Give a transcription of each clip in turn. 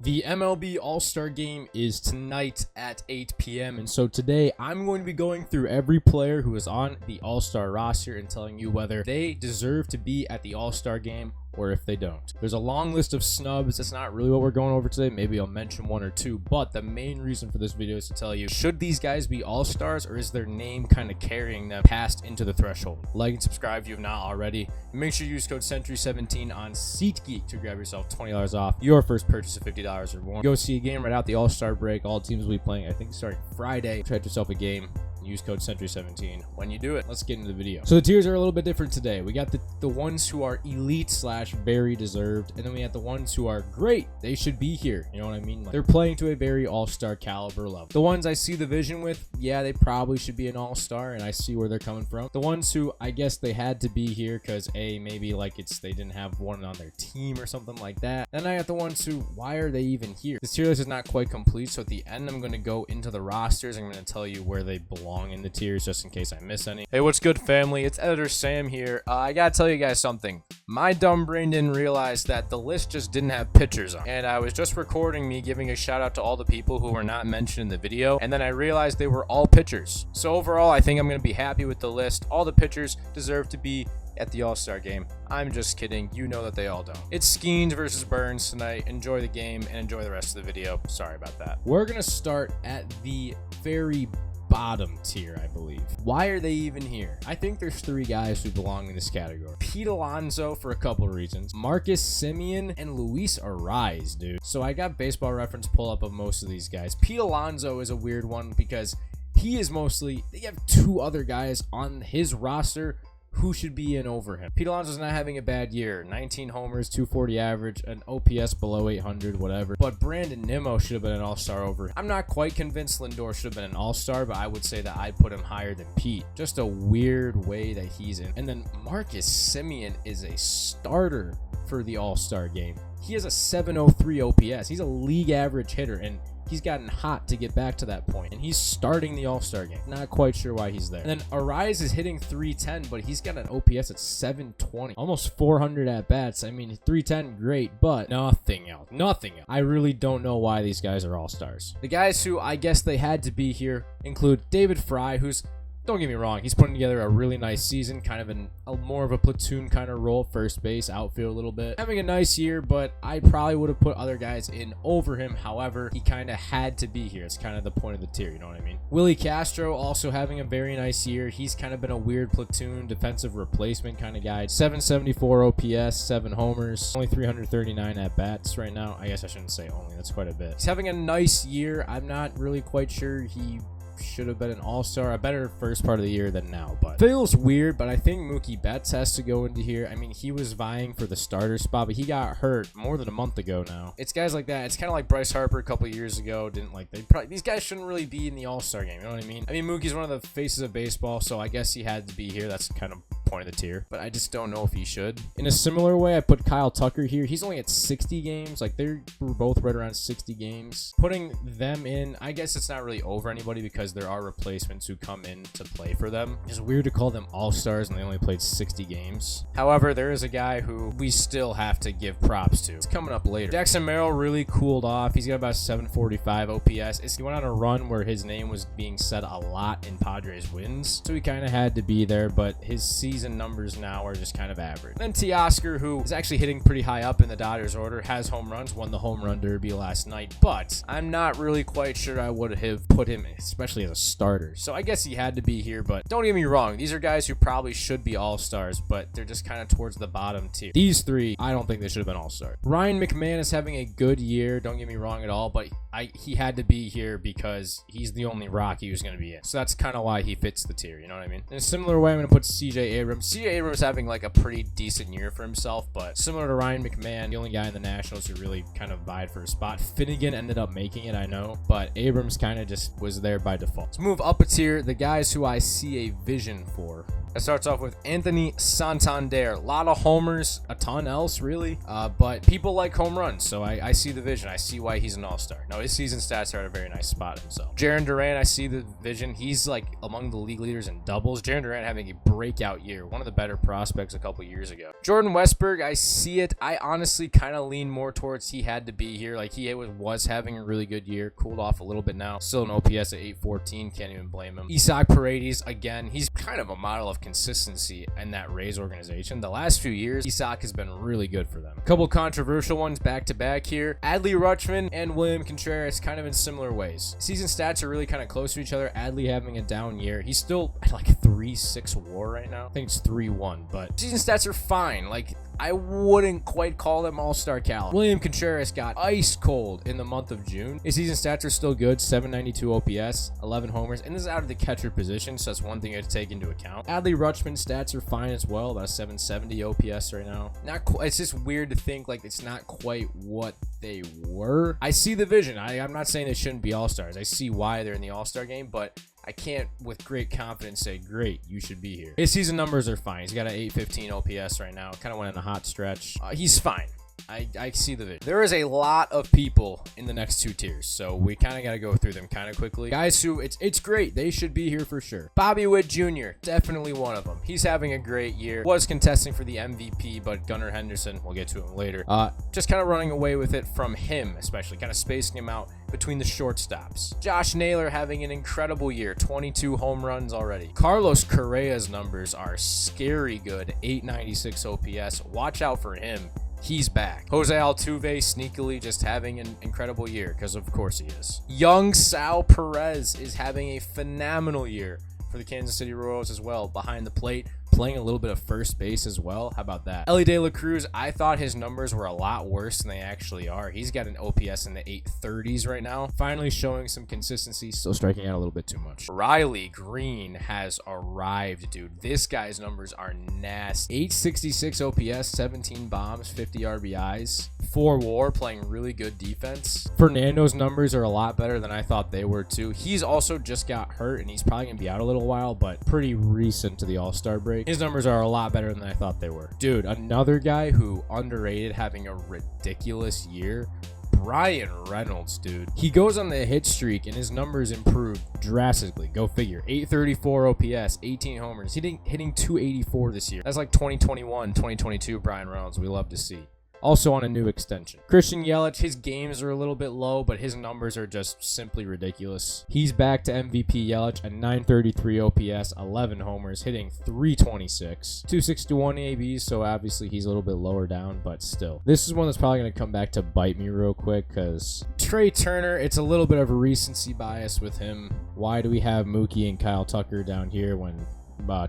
The MLB All Star game is tonight at 8 p.m. and so today I'm going to be going through every player who is on the All Star roster and telling you whether they deserve to be at the All Star game or if they don't. There's a long list of snubs. That's not really what we're going over today. Maybe I'll mention one or two, but the main reason for this video is to tell you, should these guys be all-stars or is their name kind of carrying them past into the threshold? Like and subscribe if you have not already. And make sure you use code Century17 on SeatGeek to grab yourself $20 off your first purchase of $50 or more. Go see a game right out the All-Star break. All teams will be playing, I think, starting Friday. Try yourself a game. Use code Century17 when you do it. Let's get into the video. So the tiers are a little bit different today. We got the ones who are elite slash very deserved, and then we have the ones who are great. They should be here. You know what I mean? Like, they're playing to a very all-star caliber level. The ones I see the vision with, yeah, they probably should be an all-star, and I see where they're coming from. The ones who I guess they had to be here because maybe like they didn't have one on their team or something like that. Then I got the ones who, why are they even here? This tier list is not quite complete, so at the end I'm going to go into the rosters. I'm going to tell you where they belong in the tiers just in case I miss any. Hey, what's good, family? It's Editor Sam here. I gotta tell you guys something. My dumb brain didn't realize that the list just didn't have pictures on, and I was just recording me giving a shout out to all the people who were not mentioned in the video, and then I realized they were all pitchers. So overall, I think I'm gonna be happy with the list. All the pitchers deserve to be at the All-Star game. I'm just kidding. You know that they all don't. It's Skeens versus Burns tonight. Enjoy the game and enjoy the rest of the video. Sorry about that. We're gonna start at the very bottom tier, I believe. Why are they even here? I think there's three guys who belong in this category. Pete Alonso for a couple of reasons. Marcus Semien and Luis Ariz, dude. So I got Baseball Reference pull up of most of these guys. Pete Alonso is a weird one because he is mostly, they have two other guys on his roster who should be in over him. Pete Alonso's not having a bad year. 19 homers, 240 average, an OPS below 800, whatever. But Brandon Nimmo should have been an all-star over him. I'm not quite convinced Lindor should have been an all-star, but I would say that I'd put him higher than Pete. Just a weird way that he's in. And then Marcus Semien is a starter for the all-star game. He has a 703 OPS. He's a league average hitter, and he's gotten hot to get back to that point, and he's starting the All-Star game. Not quite sure why he's there. And then Ariz is hitting 310, but he's got an OPS at 720, almost 400 at bats. I mean, 310, great, but nothing else. Nothing else. I really don't know why these guys are all-stars. The guys who I guess they had to be here include David Fry, who's, don't get me wrong, he's putting together a really nice season, kind of more of a platoon kind of role, first base, outfield a little bit. Having a nice year, but I probably would have put other guys in over him. However, he kind of had to be here. It's kind of the point of the tier, you know what I mean? Willie Castro also having a very nice year. He's kind of been a weird platoon, defensive replacement kind of guy. 774 OPS, 7 homers, only 339 at bats right now. I guess I shouldn't say only, that's quite a bit. He's having a nice year. I'm not really quite sure he should have been an all-star, a better first part of the year than now, but feels weird. But I think Mookie Betts has to go into here. I mean, he was vying for the starter spot, but he got hurt more than a month ago now. It's guys like that. It's kind of like Bryce Harper a couple of years ago. These guys shouldn't really be in the all-star game, you know what I mean? Mookie's one of the faces of baseball, so I guess he had to be here. That's kind of point of the tier, but I just don't know if he should. In a similar way, I put Kyle Tucker here. He's only at 60 games. Like, we're both right around 60 games. Putting them in, I guess it's not really over anybody because there are replacements who come in to play for them. It's weird to call them all-stars and they only played 60 games. However, there is a guy who we still have to give props to. It's coming up later. Jackson Merrill really cooled off. He's got about 745 OPS. He went on a run where his name was being said a lot in Padres wins, so he kind of had to be there, but his season numbers now are just kind of average. Then Teoscar, who is actually hitting pretty high up in the Dodgers order, has home runs, won the home run derby last night, but I'm not really quite sure I would have put him, especially as a starter. So I guess he had to be here, but don't get me wrong, these are guys who probably should be all-stars, but they're just kind of towards the bottom tier. These three, I don't think they should have been all-stars. Ryan McMahon is having a good year, don't get me wrong at all, but he had to be here because he's the only Rocky who's going to be in. So that's kind of why he fits the tier, you know what I mean? In a similar way, I'm going to put CJ Abrams. CJ Abrams having like a pretty decent year for himself, but similar to Ryan McMahon, the only guy in the Nationals who really kind of vied for a spot. Finnegan ended up making it, I know, but Abrams kind of just was there by default. Let's move up a tier. The guys who I see a vision for It starts off with Anthony Santander. A lot of homers, a ton else, really. But people like home runs, so I see the vision. I see why he's an all-star. No, his season stats are at a very nice spot himself. Jarren Duran, I see the vision. He's like among the league leaders in doubles. Jarren Duran having a breakout year. One of the better prospects a couple years ago. Jordan Westburg, I see it. I honestly kind of lean more towards he had to be here. Like, he was having a really good year. Cooled off a little bit now. Still an OPS at 814. Can't even blame him. Isaac Paredes, again, he's kind of a model of consistency in that Rays organization. The last few years, Isaac has been really good for them. A couple controversial ones back to back here. Adley Rutschman and William Contreras kind of in similar ways. Season stats are really kind of close to each other. Adley having a down year. He's still at like 3.6 WAR right now. I think it's 3.1, but season stats are fine. Like, I wouldn't quite call them all-star caliber. William Contreras got ice cold in the month of June. His season stats are still good. 792 OPS, 11 homers, and this is out of the catcher position, so that's one thing to take into account. Adley Rutschman's stats are fine as well. About a 770 OPS right now. Not quite. It's just weird to think like it's not quite what they were. I see the vision. I'm not saying they shouldn't be all-stars. I see why they're in the all-star game, but I can't with great confidence say, great, you should be here. His season numbers are fine. He's got an 815 OPS right now. Kind of went in a hot stretch. He's fine. I see the vision. There is a lot of people in the next two tiers, so we kind of got to go through them kind of quickly. Guys who, it's great. They should be here for sure. Bobby Witt Jr., definitely one of them. He's having a great year. Was contesting for the MVP, but Gunnar Henderson, we'll get to him later, just kind of running away with it from him, especially kind of spacing him out between the shortstops. Josh Naylor having an incredible year, 22 home runs already. Carlos Correa's numbers are scary good, 896 OPS. Watch out for him. He's back. Jose Altuve sneakily just having an incredible year, because of course he is. Young Sal Perez is having a phenomenal year for the Kansas City Royals as well, behind the plate, playing a little bit of first base as well. How about that? Elly De La Cruz, I thought his numbers were a lot worse than they actually are. He's got an OPS in the 830s right now. Finally showing some consistency, still striking out a little bit too much. Riley Green has arrived, dude. This guy's numbers are nasty. 866 OPS, 17 bombs, 50 RBIs, 4 WAR, playing really good defense. Fernando's numbers are a lot better than I thought they were too. He's also just got hurt, and he's probably gonna be out a little while, but pretty recent to the All-Star break. His numbers are a lot better than I thought they were. Dude, another guy who underrated, having a ridiculous year, Brian Reynolds, dude. He goes on the hit streak and his numbers improve drastically. Go figure. 834 OPS, 18 homers. Hitting 284 this year. That's like 2021, 2022 Brian Reynolds. We love to see. Also on a new extension. Christian Yelich, his games are a little bit low, but his numbers are just simply ridiculous. He's back to MVP Yelich, a 933 OPS, 11 homers, hitting 326. 261 ABs, so obviously he's a little bit lower down, but still. This is one that's probably going to come back to bite me real quick, because Trey Turner, it's a little bit of a recency bias with him. Why do we have Mookie and Kyle Tucker down here when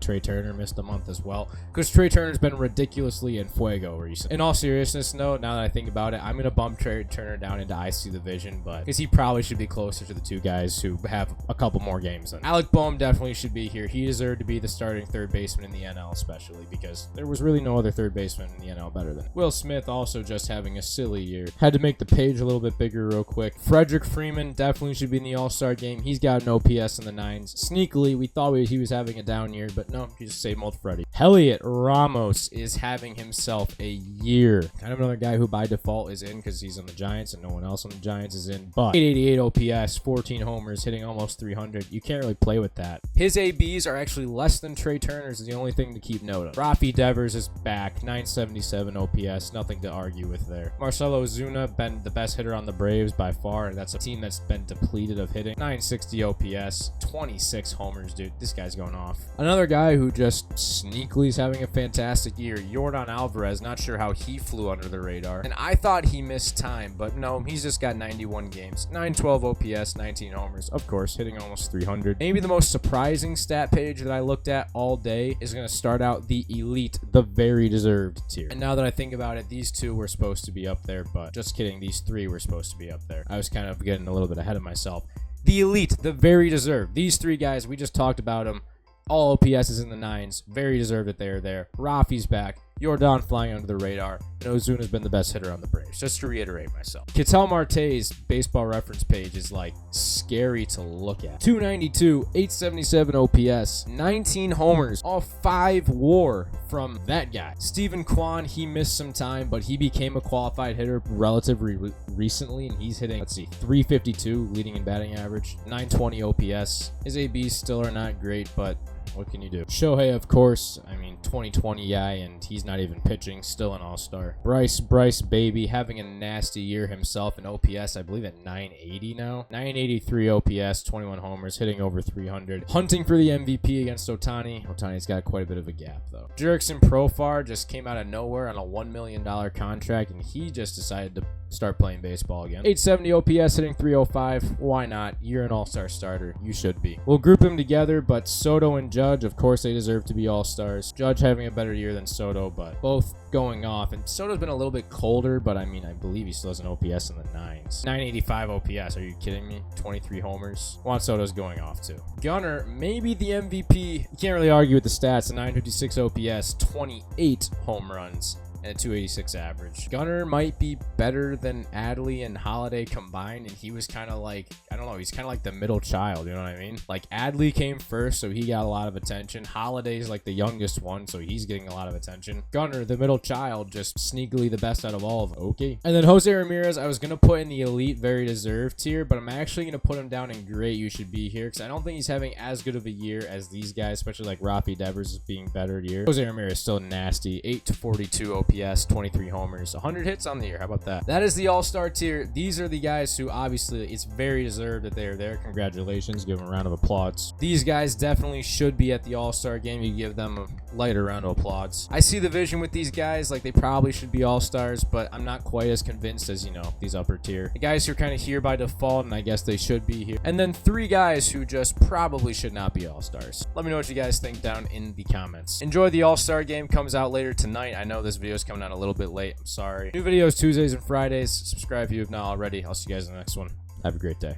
Trey Turner missed a month as well? Because Trey Turner's been ridiculously in fuego recently. In all seriousness, no, now that I think about it, I'm going to bump Trey Turner down into I see the vision, but because he probably should be closer to the two guys who have a couple more games than him. Alec Boehm definitely should be here. He deserved to be the starting third baseman in the NL, especially because there was really no other third baseman in the NL better than him. Will Smith also just having a silly year. Had to make the page a little bit bigger real quick. Frederick Freeman definitely should be in the All-Star game. He's got an OPS in the 9s. Sneakily, we thought he was having a down year, but no, he just same old Freddie. Heliot Ramos is having himself a year. Kind of another guy who by default is in because he's on the Giants and no one else on the Giants is in. But 888 OPS, 14 homers, hitting almost 300. You can't really play with that. His ABs are actually less than Trey Turner's, is the only thing to keep note of. Rafi Devers is back, 977 OPS, nothing to argue with there. Marcelo Ozuna, been the best hitter on the Braves by far, and that's a team that's been depleted of hitting. 960 OPS, 26 homers, dude. This guy's going off. Another guy who just sneakily is having a fantastic year, Yordan Alvarez. Not sure how he flew under the radar, and I thought he missed time, but no, he's just got 91 games, 912 OPS, 19 homers, of course, hitting almost 300. Maybe the most surprising stat page that I looked at all day is going to start out the elite, the very deserved tier. And now that I think about it, these two were supposed to be up there, but just kidding, these three were supposed to be up there. I was kind of getting a little bit ahead of myself. The elite, the very deserved. These three guys, we just talked about them. All OPS is in the 9s. Very deserved that they're there. Rafi's back. Jordan flying under the radar, and Ozuna's been the best hitter on the Braves, just to reiterate myself. Ketel Marte's baseball reference page is like scary to look at. 292, 877 OPS, 19 homers, all 5 WAR from that guy. Steven Kwan, he missed some time, but he became a qualified hitter relatively recently, and he's hitting, let's see, 352 leading in batting average, 920 OPS. His ABs still are not great, but what can you do? Shohei, of course, I mean, 2020 guy, and he's not even pitching, still an all-star. Bryce baby, having a nasty year himself in OPS, I believe at 980 now. 983 OPS, 21 homers, hitting over 300. Hunting for the MVP against Ohtani. Ohtani's got quite a bit of a gap, though. Jurickson Profar just came out of nowhere on a $1 million contract, and he just decided to start playing baseball again. 870 OPS, hitting 305. Why not? You're an all-star starter. You should be. We'll group them together, but Soto and Judge, of course, they deserve to be all-stars. Judge having a better year than Soto, but both going off. And Soto's been a little bit colder, but I mean, I believe he still has an OPS in the 9s. 985 OPS. Are you kidding me? 23 homers. Juan Soto's going off, too. Gunnar, maybe the MVP. You can't really argue with the stats. A 956 OPS, 28 home runs, and a 286 average. Gunnar might be better than Adley and Holiday combined, and he was kind of like, I don't know, he's kind of like the middle child, you know what I mean? Like, Adley came first, so he got a lot of attention. Holiday's like the youngest one, so he's getting a lot of attention. Gunnar, the middle child, just sneakily the best out of all of them. Okay. And then Jose Ramirez, I was going to put in the elite, very deserved tier, but I'm actually going to put him down in great, you should be here, because I don't think he's having as good of a year as these guys, especially like Rafi Devers is being better year. Jose Ramirez still nasty, 8-42 OPS, 23 homers, 100 hits on the year. How about that? That is the all-star tier. These are the guys who obviously it's very deserved that they are there. Congratulations. Give them a round of applause. These guys definitely should be at the all-star game. You give them a lighter round of applause. I see the vision with these guys. Like, they probably should be all-stars, but I'm not quite as convinced as, you know, these upper tier. The guys who are kind of here by default, and I guess they should be here. And then 3 guys who just probably should not be all-stars. Let me know what you guys think down in the comments. Enjoy the all-star game. Comes out later tonight. I know this video is coming out a little bit late. I'm sorry. New videos Tuesdays and Fridays. Subscribe if you have not already. I'll see you guys in the next one. Have a great day.